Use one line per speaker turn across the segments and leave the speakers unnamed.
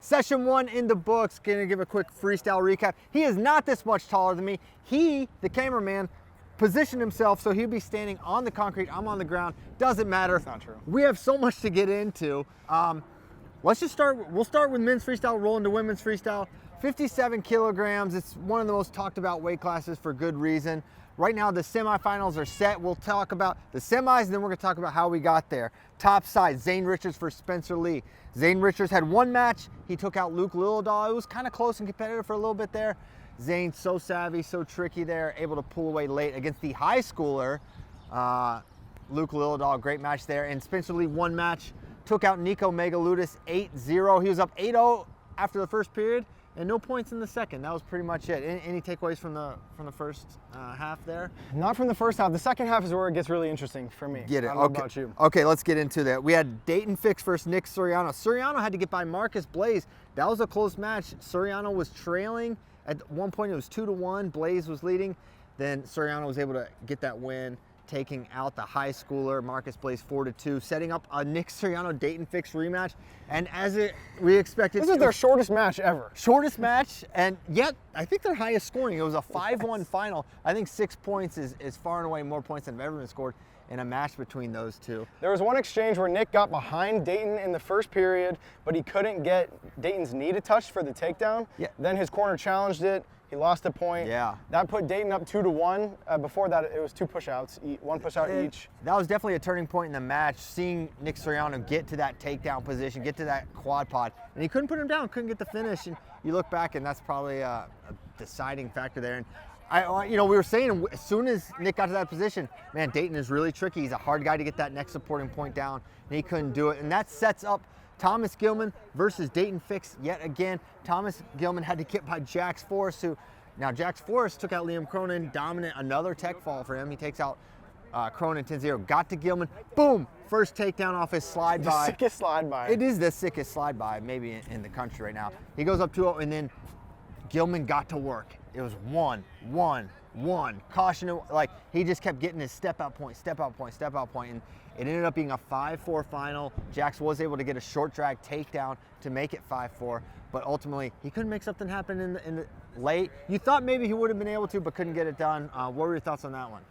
Session 1 in the books. Gonna give a quick freestyle recap. He is not this much taller than me. He, the cameraman, positioned himself so he'd be standing on the concrete. I'm on the ground. Doesn't matter.
That's not true.
We have so much to get into. Let's just start. We'll start with men's freestyle, roll into women's freestyle. 57 kilograms. It's one of the most talked about weight classes for good reason. Right now, the semifinals are set. We'll talk about the semis, and then we're going to talk about how we got there. Top side, Zane Richards versus Spencer Lee. Zane Richards had one match. He took out Luke Liljedahl. It was kind of close and competitive for a little bit there. Zane, so savvy, so tricky there, able to pull away late against the high schooler, Luke Liljedahl. Great match there. And Spencer Lee, one match, took out Nico Megaludis 8-0. He was up 8-0 after the first period, and no points in the second. That was pretty much it. Any takeaways from the first half there?
Not from the first half. The second half is where it gets really interesting for me.
Get it.
I don't know about you.
Okay, let's get into that. We had Dayton Fix versus Nick Suriano. Suriano had to get by Marcus Blaze. That was a close match. Suriano was trailing. At one point, it was 2-1. Blaze was leading. Then Suriano was able to get that win, taking out the high schooler, Marcus Blaze 4-2, setting up a Nick Suriano Dayton Fix rematch. And we expected.
This is their shortest match ever.
Shortest match, and yet I think their highest scoring. It was a 5-1 final. I think 6 points is far and away more points than have ever been scored in a match between those two.
There was one exchange where Nick got behind Dayton in the first period, but he couldn't get Dayton's knee to touch for the takedown.
Yeah.
Then his corner challenged it. He lost a point.
Yeah.
That put Dayton up 2-1. Before that, it was 2 push-outs, one push-out each.
That was definitely a turning point in the match, seeing Nick Suriano get to that takedown position, get to that quad pod, and he couldn't put him down, couldn't get the finish. And you look back, and that's probably a deciding factor there. And we were saying as soon as Nick got to that position, man, Dayton is really tricky. He's a hard guy to get that next supporting point down, and he couldn't do it. And that sets up Thomas Gilman versus Dayton Fix yet again. Thomas Gilman had to get by Jax Forrest, now Jax Forrest took out Liam Cronin, dominant, another tech fall for him. He takes out Cronin 10-0, got to Gilman, boom, first takedown off his slide by.
The sickest slide by.
It is the sickest slide by maybe in the country right now. He goes up 2-0, and then Gilman got to work. It was 1-1-1. Caution, like he just kept getting his step out point, and it ended up being a 5-4 final. Jax was able to get a short drag takedown to make it 5-4, but ultimately he couldn't make something happen in the late. You thought maybe he would have been able to, but couldn't get it done. What were your thoughts on that one?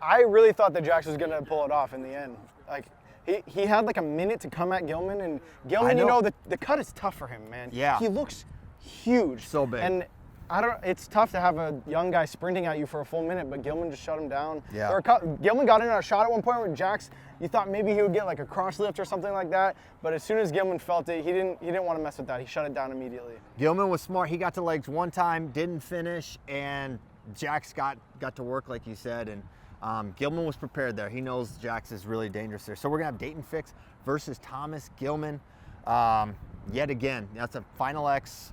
I really thought that Jax was gonna pull it off in the end. Like he had like a minute to come at Gilman, and Gilman, the cut is tough for him, man.
Yeah.
He looks huge.
So big.
And it's tough to have a young guy sprinting at you for a full minute, but Gilman just shut him down.
Yeah.
Gilman got in on a shot at one point where Jax, you thought maybe he would get like a cross lift or something like that, but as soon as Gilman felt it, he didn't want to mess with that. He shut it down immediately.
Gilman was smart. He got to legs one time, didn't finish, and Jax got to work like you said, and Gilman was prepared there. He knows Jax is really dangerous there. So we're gonna have Dayton Fix versus Thomas Gilman. Yet again, that's a Final X.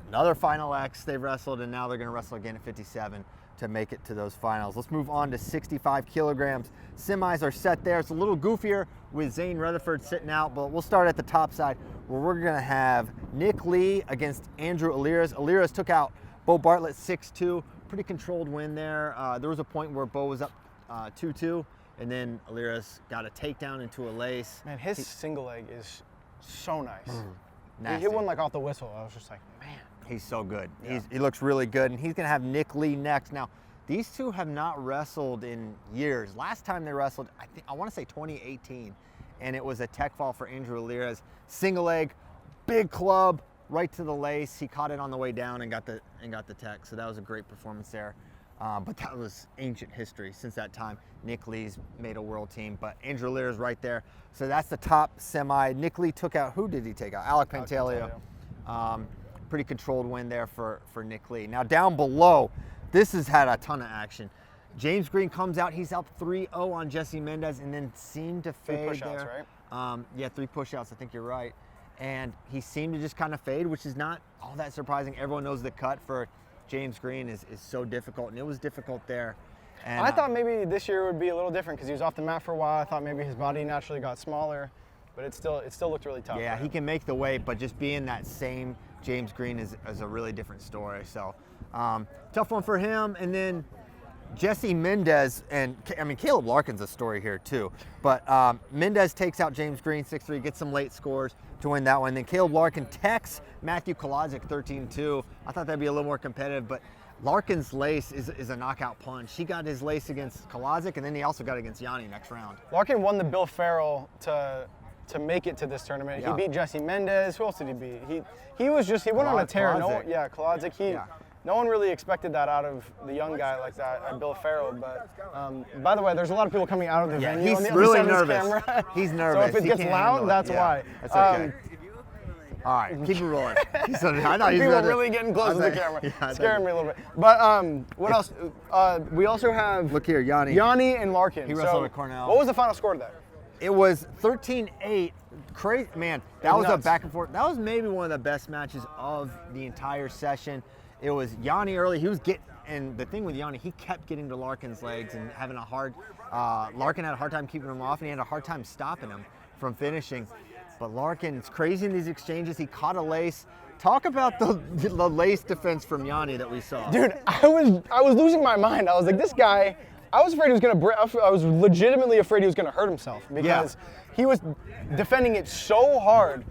Another Final X they've wrestled, and now they're going to wrestle again at 57 to make it to those finals. Let's move on to 65 kilograms. Semis are set there. It's a little goofier with Zane Rutherford sitting out, but we'll start at the top side where we're going to have Nick Lee against Andrew Aliras. Aliras took out Bo Bartlett 6-2. Pretty controlled win there. There was a point where Bo was up 2-2, and then Aliras got a takedown into a lace.
Man, his single leg is so nice.
Nasty.
He hit one like off the whistle. I was just like, man.
He's so good.
Yeah.
He looks really good, and he's going to have Nick Lee next. Now, these two have not wrestled in years. Last time they wrestled, I want to say 2018, and it was a tech fall for Andrew Aliras. Single leg, big club, right to the lace. He caught it on the way down and got the tech, so that was a great performance there. But that was ancient history. Since that time, Nick Lee's made a world team, but Andrew Aliras right there. So that's the top semi. Nick Lee took out, who did he take out? Alec Pantaleo. Pretty controlled win there for Nick Lee. Now down below, this has had a ton of action. James Green comes out, he's up 3-0 on Jesse Mendez, and then seemed to fade
3 push-outs,
there.
right?
Yeah, 3 push-outs, I think you're right. And he seemed to just kind of fade, which is not all that surprising. Everyone knows the cut for James Green is so difficult, and it was difficult there. And
I thought maybe this year would be a little different because he was off the mat for a while. I thought maybe his body naturally got smaller, but it still looked really tough.
Yeah, he can make the weight, but just being that same James Green is a really different story. So tough one for him. And then Jesse Mendez and Caleb Larkin's a story here too. But Mendez takes out James Green 6-3, gets some late scores to win that one. Then Caleb Larkin techs Matthew Kolodzic 13-2. I thought that'd be a little more competitive, but Larkin's lace is a knockout punch. He got his lace against Kolodzic, and then he also got it against Yanni next round.
Larkin won the Bill Farrell to make it to this tournament.
Yeah.
He beat Jesse Mendez. Who else did he beat? He went on a tear.
Kolodzic.
No one really expected that out of the young guy like that, Bill Farrell. But by the way, there's a lot of people coming out of the venue.
He's
on the
really
other side
nervous.
of his camera.
He's nervous.
So if it gets loud, that's why.
That's okay. All right, keep it rolling. I know he's
people really getting close to the camera, scaring me a little bit. But what else? We also have
look here, Yanni
and Larkin.
He wrestled at Cornell.
What was the final score to that?
It was 13-8. Crazy, man. That was a
nuts.
back and forth. That was maybe one of the best matches of the entire session. It was Yanni early. He was and the thing with Yanni, he kept getting to Larkin's legs and having a hard. Larkin had a hard time keeping him off, and he had a hard time stopping him from finishing. But Larkin, it's crazy in these exchanges. He caught a lace. Talk about the lace defense from Yanni that we saw.
Dude, I was losing my mind. I was like, this guy. I was afraid he was gonna. I was legitimately afraid he was gonna hurt himself because he was defending it so hard.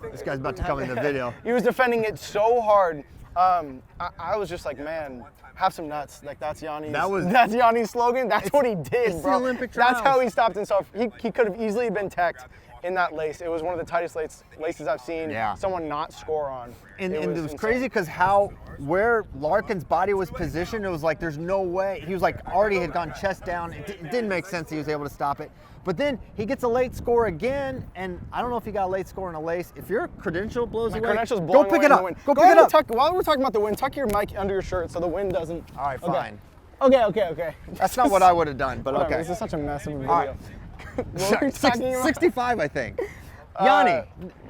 This guy's about to come in the video.
He was defending it so hard. I was just like, man, have some nuts. Like that's Yanni's slogan. That's what he did,
it's
bro.
The Olympic trials.
That's how he stopped himself. He could have easily been teched in that lace. It was one of the tightest laces I've seen someone not score on.
And it was crazy because where Larkin's body was positioned, it was like there's no way. He was like already had gone chest down. It didn't make sense he was able to stop it. But then he gets a late score again, and I don't know if he got a late score in a lace. If your credential blows away, go pick it up. Go pick it up.
While we're talking about the wind, tuck your mic under your shirt so the wind doesn't.
All right, fine.
Okay.
That's not what I would have done, but okay.
This is such a mess of a video.
All right.
What were we talking about?
65, I think. Yanni.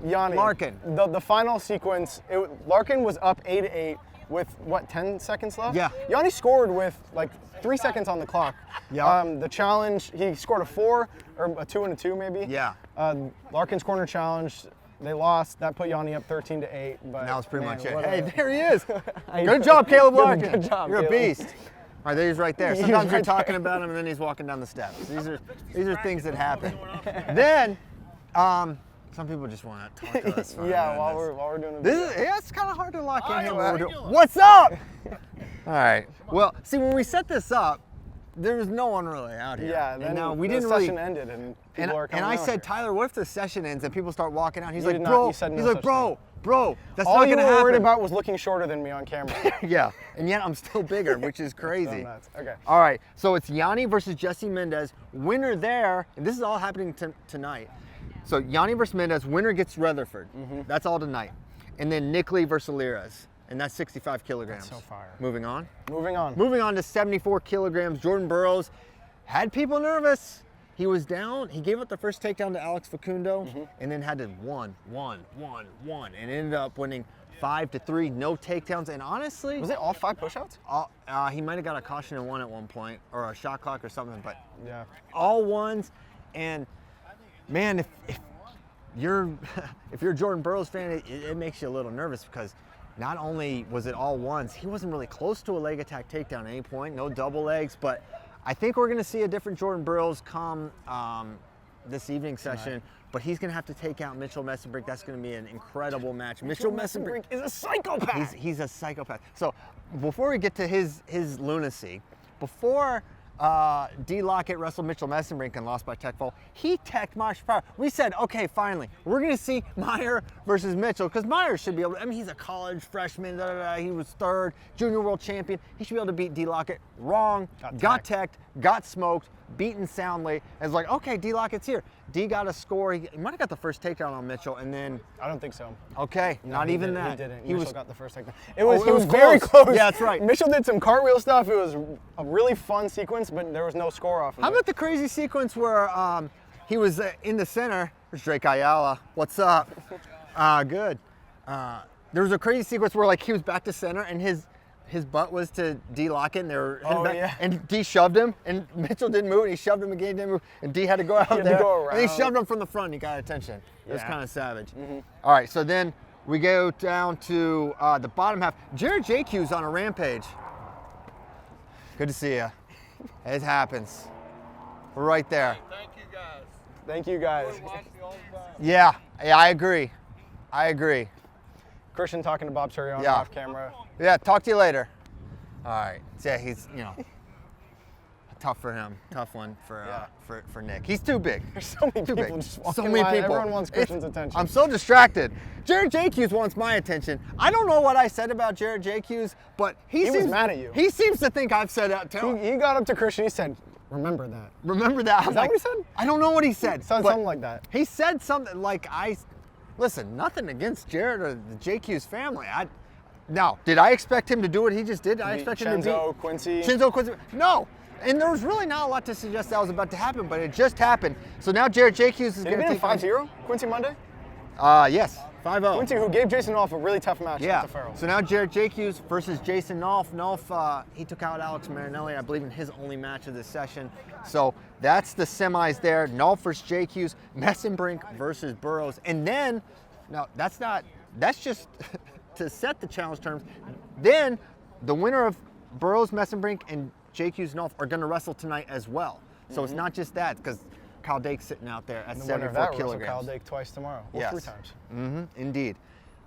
Larkin.
The final sequence, Larkin was up 8-8 with, 10 seconds left?
Yeah.
Yanni scored with, 3 seconds on the clock.
Yeah.
The challenge, he scored a 4, or a 2 and a 2 maybe.
Yeah.
Larkin's corner challenge, they lost. That put Yanni up 13-8. But
that was pretty much it.
What
Hey, there he is. Good job, Caleb Larkin.
Good job,
You're
Caleb.
a beast. All right, there he's right there. Sometimes you're talking about him, and then he's walking down the steps. These are things that happen. Then, some people just want to talk to us.
While we're doing the video.
It's kind of hard to lock in here. What's up? All right. Well, see, when we set this up, there was no one really out here.
Yeah, then
now we
the
didn't
session
really.
ended, and people are coming
I
out
said,
here.
Tyler, what if the session ends and people start walking out? He's
You
like,
did not-
bro.
you said no
He's like,
such
bro. That's
All
not
you
gonna
were
happen.
worried about was looking shorter than me on camera.
Yeah, and yet I'm still bigger, which is crazy.
So nuts. Okay.
All right, so it's Yanni versus Jesse Mendez. Winner there, and this is all happening tonight. So Yanni versus Mendez, winner gets Rutherford. That's all tonight. And then Nick Lee versus Lira's, and that's 65 kilograms.
That's so fire.
Moving on.
Moving on
To 74 kilograms. Jordan Burroughs had people nervous. He was down. He gave up the first takedown to Alex Facundo, and then had to one, and ended up winning 5-3, no takedowns. And honestly,
Was it all 5 push-outs?
he might have got a caution and one at one point, or a shot clock or something. But
Yeah.
all ones. And man, if you're a Jordan Burroughs fan, it makes you a little nervous because not only was it all ones, he wasn't really close to a leg attack takedown at any point, no double legs, but I think we're going to see a different Jordan Burroughs come this evening session, but he's going to have to take out Mitchell Messenbrink. That's going to be an incredible match. Mitchell Messenbrink
is a psychopath.
He's a psychopath. So before we get to his lunacy, before D. Lockett wrestled Mitchell Messenbrink and lost by tech fall, he teched Meyer Power. We said, okay, finally, we're going to see Meyer versus Mitchell, because Meyer should be able to, he's a college freshman, he was third, junior world champion. He should be able to beat D. Lockett. Wrong, got teched, got smoked, beaten soundly. It's like, okay, D. Lockett's here. D got a score. He might have got the first takedown on Mitchell, and then.
I don't think so.
Okay, not even that.
He didn't.
He
Mitchell got the first takedown. It was very
close.
close.
Yeah, that's right.
Mitchell did some cartwheel stuff. It was a really fun sequence, but there was no score off of it.
How about the crazy sequence where he was in the center? There's Drake Ayala. What's up? Good. There was a crazy sequence where he was back to center and his butt was to D. Lockett, and they were heading back,
yeah.
and D shoved him, and Mitchell didn't move, and he shoved him again, didn't move, and D had to go out there, and he shoved him from the front, and he got attention. It was kind of savage. All right, so then we go down to the bottom half. Jared JQ's on a rampage. Good to see you. It happens. We're right there.
Thank you guys.
Thank you guys.
Watch the old time.
Yeah, I agree.
Christian talking to Bob Suriano
Yeah.
off camera.
Yeah, talk to you later. All right. So yeah, he's, tough for him. Tough one for Nick. He's too big.
There's so many
Too
people
big.
just walking
So many
by.
people.
Everyone wants Christian's attention.
I'm so distracted. Jared JQs wants my attention. I don't know what I said about Jared JQs, but he
was mad at you.
He seems to think I've said that too.
he got up to Christian. He said, "Remember that."
Remember that?
Is that what he said?
I don't know what he said.
Sounds
but
something like that.
He said something like listen, nothing against Jared or the JQ's family. Now, did I expect him to do what he just did? Did I expect him to
Shinzo, Quincy.
Shinzo Quincy? No. And there was really not a lot to suggest that was about to happen, but it just happened. So now Jared JQs is
Did
going
he
to
beat
take
him 5-0? Quincy Monday?
Yes, 5-0.
Quincy, who gave Jason Nolf a really tough match against the Pharaoh.
So now Jared JQs versus Jason Nolf. Nolf, he took out Alex Marinelli, I believe, in his only match of this session. So that's the semis there. Nolf versus JQs, Messenbrink versus Burroughs. And then, now that's just to set the challenge terms. Then the winner of Burroughs, Messenbrink, and JQ's Nolf are going to wrestle tonight as well. So it's not just that, because Kyle Dake's sitting out there at
And the winner
74
of that will
kilograms.
wrestle Kyle Dake twice tomorrow. Well,
Yes.
3 times.
Indeed.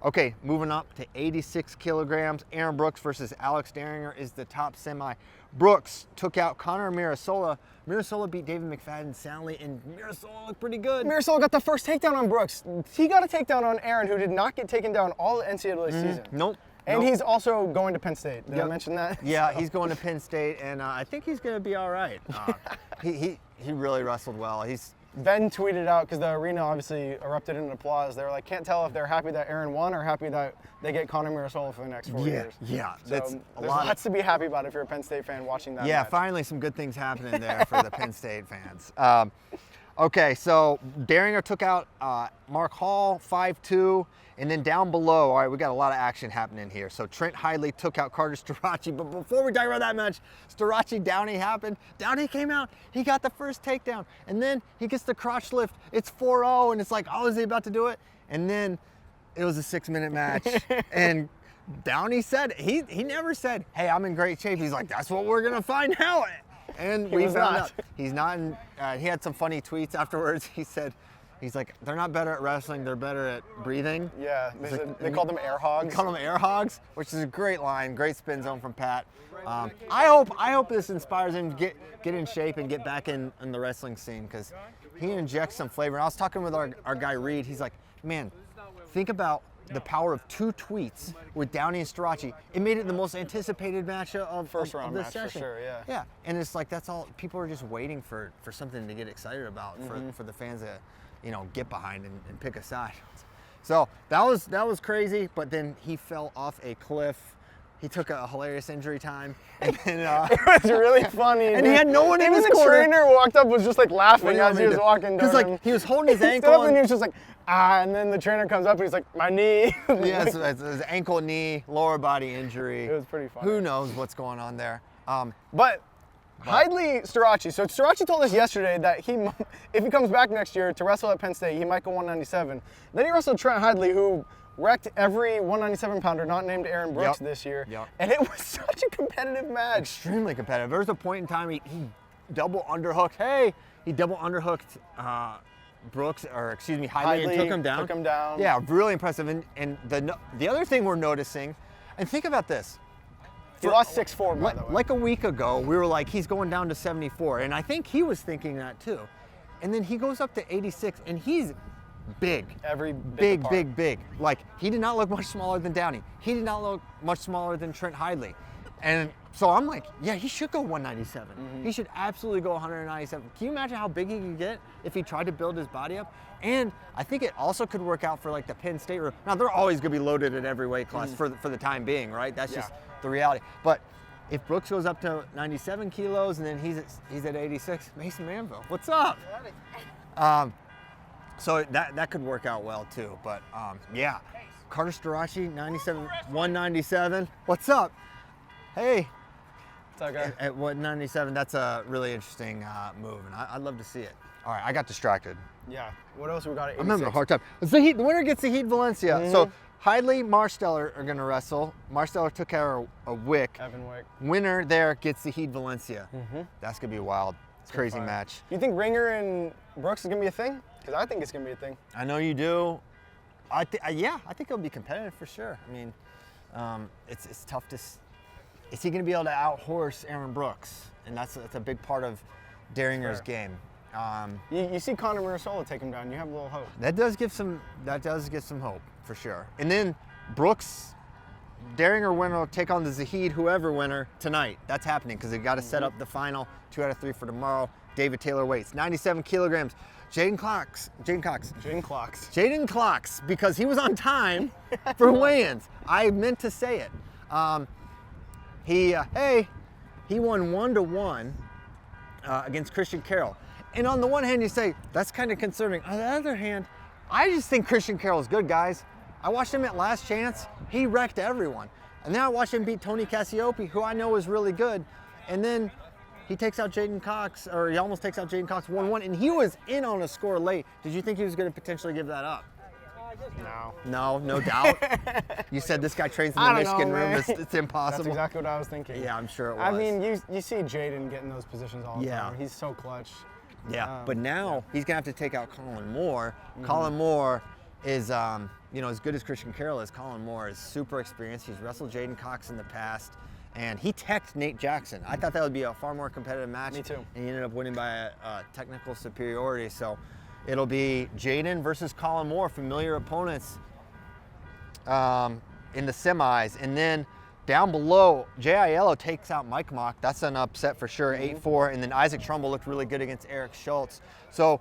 Okay, moving up to 86 kilograms. Aaron Brooks versus Alex Daringer is the top semi. Brooks took out Connor Mirasola. Mirasola beat David McFadden soundly, and Mirasola looked pretty good.
Mirasol got the first takedown on Brooks. He got a takedown on Aaron, who did not get taken down all the NCAA season.
Nope.
And
nope.
he's also going to Penn State. Did I mention that?
Yeah, he's going to Penn State, and I think he's going to be all right. He really wrestled well.
Ben tweeted out, because the arena obviously erupted in applause. They were like, can't tell if they're happy that Aaron won or happy that they get Connor Mirasola for the next 4 years.
Yeah,
So
that's
there's lots to be happy about if you're a Penn State fan watching that
Yeah,
match.
finally some good things happening there for the Penn State fans. Okay, so Daringer took out Mark Hall, 5-2, and then down below, all right, we got a lot of action happening here. So Trent Hidley took out Carter Starachi, but before we talk about that match, Starachi Downey happened. Downey came out, he got the first takedown, and then he gets the crotch lift. It's 4-0, and it's like, oh, is he about to do it? And then it was a 6-minute match, and Downey said, he never said, hey, I'm in great shape. He's like, that's what we're gonna find out. And we found out he's not in, he had some funny tweets afterwards. He's like, they're not better at wrestling, they're better at breathing.
Yeah, they called them air hogs.
They call them air hogs, which is a great line, great spin zone from Pat. I hope this inspires him to get in shape and get back in the wrestling scene, because he injects some flavor. And I was talking with our guy Reed, he's like, man, think about the power of 2 tweets with Downey and Starachi. It made it the most anticipated match of
First round
this
match
session.
for sure, yeah.
Yeah, and it's like, that's all, people are just waiting for something to get excited about, for the fans to, get behind and pick a side. So that was crazy, but then he fell off a cliff. He took a hilarious injury time, and then
It was really funny.
and he had no one in his
Even the
corner.
trainer walked up, was just like laughing as he was walking down.
Because he was holding his
He stood
ankle.
up and he was just like, and then the trainer comes up and he's like, my knee.
Yeah, it's his ankle, knee, lower body injury.
It was pretty funny.
Who knows what's going on there?
But Hidley Starachi. So Starachi told us yesterday that if he comes back next year to wrestle at Penn State, he might go 197. Then he wrestled Trent Hidley, who wrecked every 197 pounder not named Aaron Brooks this year.
Yep.
And it was such a competitive match.
Extremely competitive. There was a point in time he double underhooked. Hey, he double underhooked Hidley, and took him down.
Took him down.
Yeah, really impressive. And the other thing we're noticing, and think about this.
He lost 6-4, by the way.
Like a week ago, we were like, he's going down to 74. And I think he was thinking that too. And then he goes up to 86, and he's big.
Every big.
Big. Like, he did not look much smaller than Downey. He did not look much smaller than Trent Hidley. And so I'm like, yeah, he should go 197. He should absolutely go 197. Can you imagine how big he could get if he tried to build his body up? And I think it also could work out for like the Penn State room. Now, they're always going to be loaded at every weight class for the time being, right? That's just the reality. But if Brooks goes up to 97 kilos and then he's at 86, Mason Manville, what's up? So that could work out well too. But yeah, Carter Starachi, 197. What's up? Hey.
It's okay.
At 197, that's a really interesting move, and I'd love to see it. All right, I got distracted.
Yeah. What else we got at 86?
I'm having a hard time. The winner gets the Heat Valencia. So Heidley, Marsteller are going to wrestle. Marsteller took care of a Wick.
Evan Wick.
Winner there gets Zahid Valencia. That's going to be a wild, crazy match.
You think Ringer and Brooks is going to be a thing? Because I think it's going to be a thing.
I know you do. Yeah, I think it'll be competitive for sure. I mean, it's tough to. Is he going to be able to outhorse Aaron Brooks? And that's a big part of Deringer's game.
You see Conor Mirasola take him down. You have a little hope.
That does give some hope for sure. And then Brooks, Deringer winner will take on the Zahid whoever winner tonight. That's happening because they've got to set up the final 2 out of 3 for tomorrow. David Taylor weights 97 kilograms. Jaden Clocks, because he was on time for weigh-ins. I meant to say it. He won 1-1 against Christian Carroll. And on the one hand, you say, that's kind of concerning. On the other hand, I just think Christian Carroll's good, guys. I watched him at Last Chance. He wrecked everyone. And then I watched him beat Tony Cassiope, who I know is really good. And then he takes out Jaden Cox, or he almost takes out Jaden Cox 1-1, and he was in on a score late. Did you think he was going to potentially give that up? No doubt. You said this guy trains in the Michigan room. It's impossible.
That's exactly what I was thinking.
Yeah, I'm sure it was.
I mean, you see Jaden get in those positions all the time. He's so clutch.
Yeah, but now he's going to have to take out Colin Moore. Colin Moore is, as good as Christian Carroll is, Colin Moore is super experienced. He's wrestled Jaden Cox in the past, and he teched Nate Jackson. I thought that would be a far more competitive match.
Me too. And
he ended up winning by a technical superiority. So it'll be Jaden versus Colin Moore, familiar opponents in the semis. And then down below, J.I. Yellow takes out Mike Mock. That's an upset for sure, 8-4. And then Isaac Trumbull looked really good against Eric Schultz. So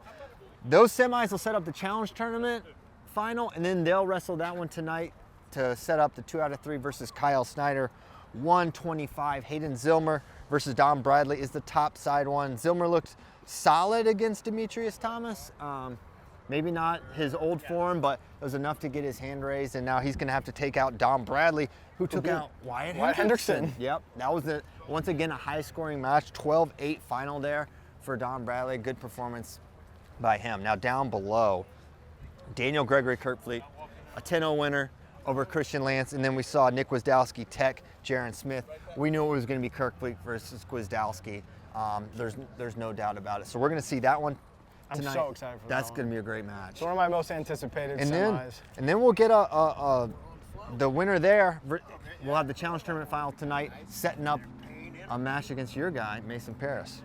those semis will set up the challenge tournament final, and then they'll wrestle that one tonight to set up the 2 out of 3 versus Kyle Snyder. 125. Hayden Zilmer versus Don Bradley is the top side one. Zilmer looked solid against Demetrius Thomas. Maybe not his old form, but it was enough to get his hand raised, and now he's going to have to take out Don Bradley, who took out Wyatt Hendrickson. Yep, that was once again a high-scoring match, 12-8 final there for Don Bradley. Good performance by him. Now down below, Daniel Gregory Kirkfleet, a 10-0 winner over Christian Lance, and then we saw Nick Gwizdowski tech Jaron Smith. We knew it was going to be Kirkfleet versus Gwizdowski. There's no doubt about it. So we're going to see that one tonight.
I'm so excited for that.
That's going to be a great match.
It's one of my most anticipated semis.
And then we'll get the winner there. We'll have the challenge tournament final tonight, setting up a match against your guy, Mason Paris.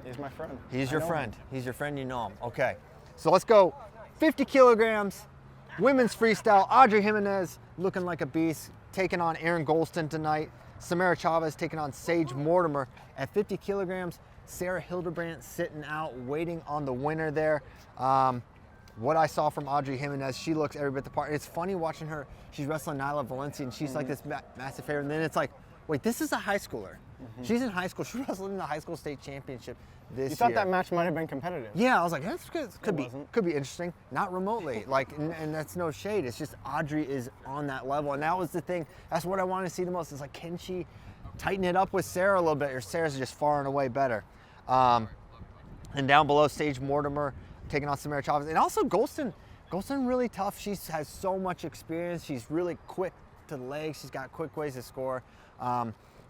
He's my friend.
He's your friend. He's your friend, you know him. Okay, so let's go 50 kilograms, women's freestyle. Audrey Jimenez looking like a beast, taking on Erin Golston tonight. Samara Chavez taking on Sage Mortimer. At 50 kilograms, Sarah Hildebrandt sitting out, waiting on the winner there. What I saw from Audrey Jimenez, she looks every bit the part. It's funny watching her. She's wrestling Nyla Valencia, and she's like this massive favorite. And then it's like, wait, this is a high schooler. She's in high school. She wrestled in the high school state championship this year.
You thought that match might have been competitive?
Yeah, I was like, that's good. Could be interesting. Not remotely. And that's no shade. It's just Audrey is on that level, and that was the thing. That's what I wanted to see the most. It's like, can she tighten it up with Sarah a little bit, or Sarah's just far and away better? And down below, Sage Mortimer taking on Samara Chavez, and also Golston really tough. She has so much experience. She's really quick to the legs. She's got quick ways to score.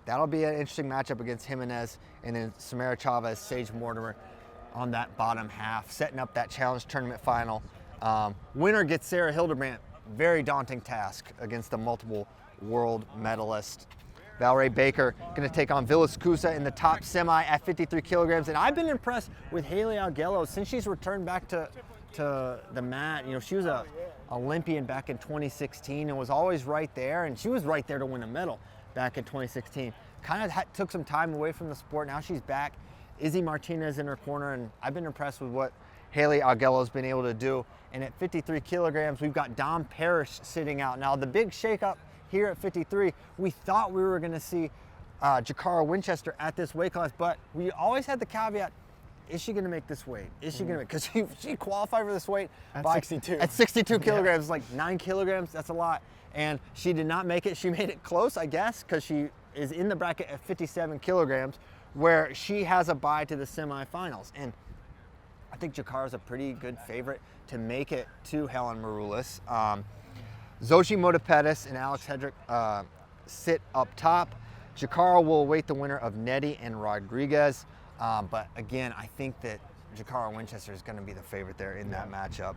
That'll be an interesting matchup against Jimenez, and then Samara Chavez, Sage Mortimer on that bottom half, setting up that challenge tournament final. Winner gets Sarah Hildebrandt. Very daunting task against the multiple world medalist. Valerie Baker going to take on Vilas Kusa in the top semi at 53 kilograms. And I've been impressed with Haley Augello since she's returned back to the mat. You know, she was a Olympian back in 2016 and was always right there, and she was right there to win a medal back in 2016. Kind of took some time away from the sport. Now she's back. Izzy Martinez in her corner, and I've been impressed with what Haley Augello's been able to do. And at 53 kilograms, we've got Dom Parrish sitting out. Now the big shakeup here at 53, we thought we were going to see Jakara Winchester at this weight class, but we always had the caveat: is she going to make this weight? Is she going to make? Because she qualified for this weight
at 62.
At 62 kilograms, like 9 kilograms. That's a lot, and she did not make it. She made it close, I guess, because she is in the bracket at 57 kilograms, where she has a bye to the semifinals. And I think Jakara's a pretty good favorite to make it to Helen Maroulis. Xochitl Motepetis and Alex Hedrick sit up top. Jakara will await the winner of Nettie and Rodriguez. But again, I think that Jakara Winchester is going to be the favorite there in that matchup.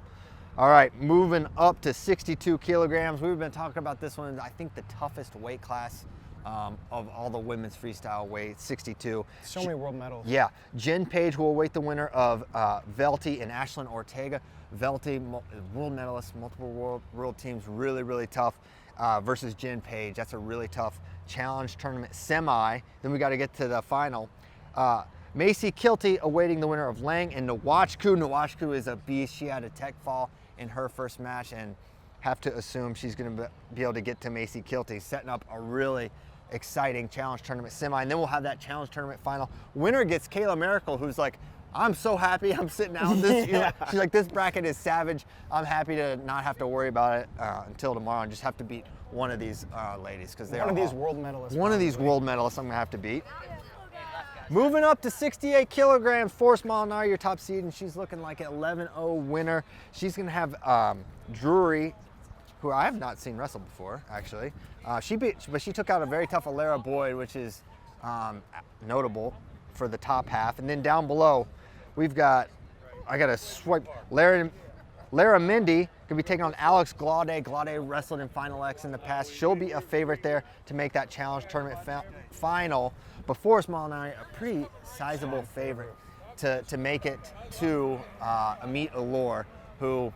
All right, moving up to 62 kilograms. We've been talking about this one, I think the toughest weight class of all the women's freestyle weight, 62.
So many world medals.
Yeah, Jen Page will await the winner of Velty and Ashlyn Ortega. Velty, world medalist, multiple world teams, really, really tough versus Jen Page. That's a really tough challenge tournament semi. Then we got to get to the final. Macy Kilty awaiting the winner of Lang and Nwachku. Nwachku is a beast. She had a tech fall in her first match and have to assume she's going to be able to get to Macy Kilty, setting up a really exciting challenge tournament semi. And then we'll have that challenge tournament final. Winner gets Kayla Miracle, who's like, I'm so happy I'm sitting out this. You know, she's like, this bracket is savage. I'm happy to not have to worry about it until tomorrow and just have to beat one of these ladies because they're
one of these world medalists.
One of these world medalists I'm going to have to beat. Moving up to 68 kilograms, Forrest Molinari, your top seed, and she's looking like an 11-0 winner. She's going to have Drury, who I have not seen wrestle before, actually. But she took out a very tough Alara Boyd, which is notable for the top half. And then down below, we've got, I got to swipe, Lara Mindy could be taking on Alex Glaude. Glaude wrestled in Final X in the past. She'll be a favorite there to make that challenge tournament final. But Forrest Molinari, a pretty sizable favorite to make it to Amit Allure, who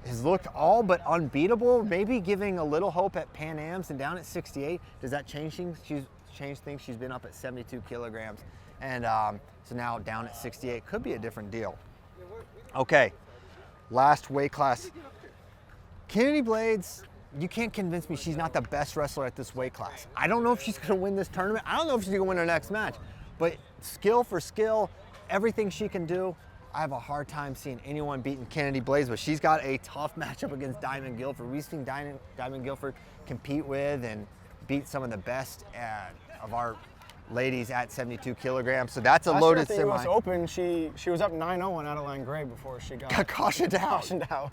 has looked all but unbeatable, maybe giving a little hope at Pan Ams and down at 68. Does that change things? She's changed things. She's been up at 72 kilograms. And so now down at 68 could be a different deal. Okay, last weight class. Kennedy Blades, you can't convince me she's not the best wrestler at this weight class. I don't know if she's gonna win this tournament. I don't know if she's gonna win her next match, but skill for skill, everything she can do, I have a hard time seeing anyone beating Kennedy Blades, but she's got a tough matchup against Diamond Guilford. We've seen Diamond Guilford compete with and beat some of the best of our ladies at 72 kilograms, so that's a loaded semi.
Last year at the US Open, she was up 9-0 on Adeline Gray before she got
cautioned out.
Cautioned out.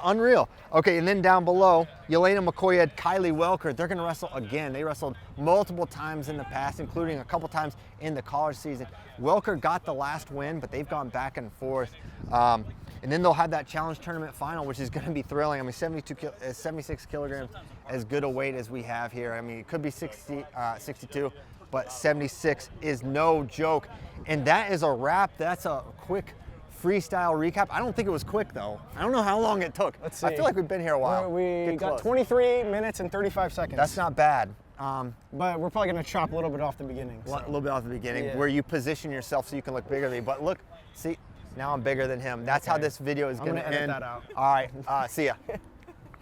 Unreal. Okay, and then down below, Yelena McCoy had Kylie Welker. They're going to wrestle again. They wrestled multiple times in the past, including a couple times in the college season. Welker got the last win, but they've gone back and forth. And then they'll have that challenge tournament final, which is going to be thrilling. I mean, 76 kilograms, as good a weight as we have here. I mean, it could be 62. But 76 is no joke. And that is a wrap. That's a quick freestyle recap. I don't think it was quick, though. I don't know how long it took.
Let's see.
I feel like we've been here a while.
We got 23 minutes and 35 seconds.
That's not bad.
But we're probably going to chop a little bit off the beginning.
A little bit off the beginning, where you position yourself so you can look bigger than me. But look, see, now I'm bigger than him. That's how this video is going to end.
I'm going to edit that out.
All right, see ya.